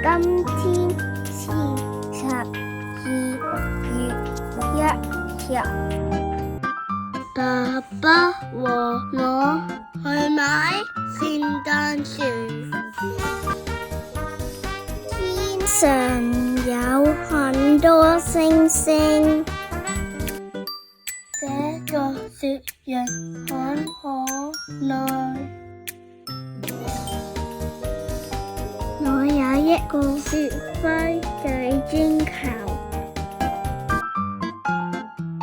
今天是12月1日。爸爸和我去買聖誕樹。天上有很多星星，這個雪人很可愛。我有一個雪輝水晶球，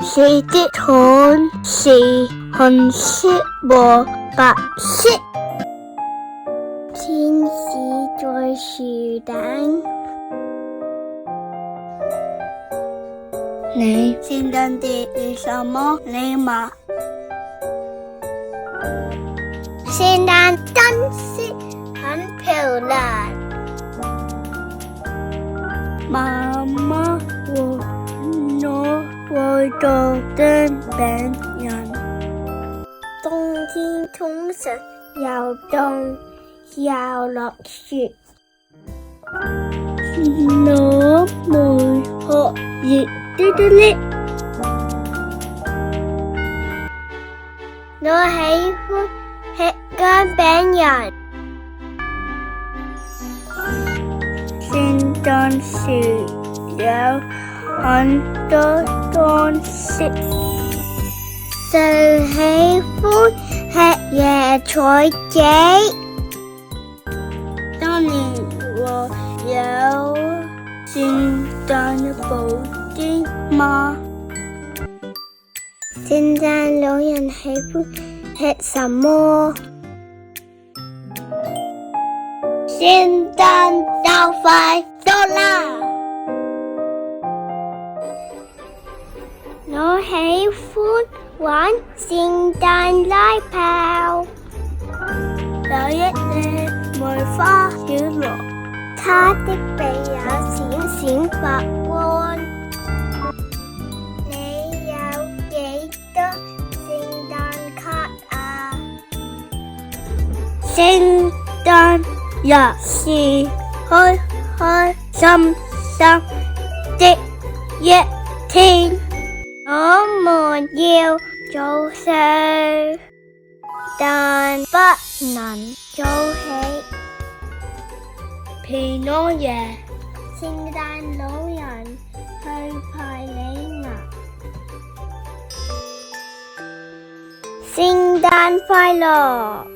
樹的款是紅色和白色。天使在樹頂。你聖誕節有什麼禮物？聖誕燈飾很漂亮。媽媽和我會做燈餅人。冬天通常又凍又落雪。我們學熱嘟嘟哩。我喜歡吃乾餅人。聖誕樹有很多裝飾，最喜歡吃椰菜雞。當年我有聖誕布丁嗎？聖誕老人喜歡吃什麼？聖誕就快到啦！我喜歡玩聖誕拉炮。有一隻梅花小鹿，它的鼻有閃閃發光。你有幾多聖誕卡啊？聖誕日是開開心心的一天，我們要早睡，但不能早起。平安夜，聖誕老人去派禮物。聖誕快樂！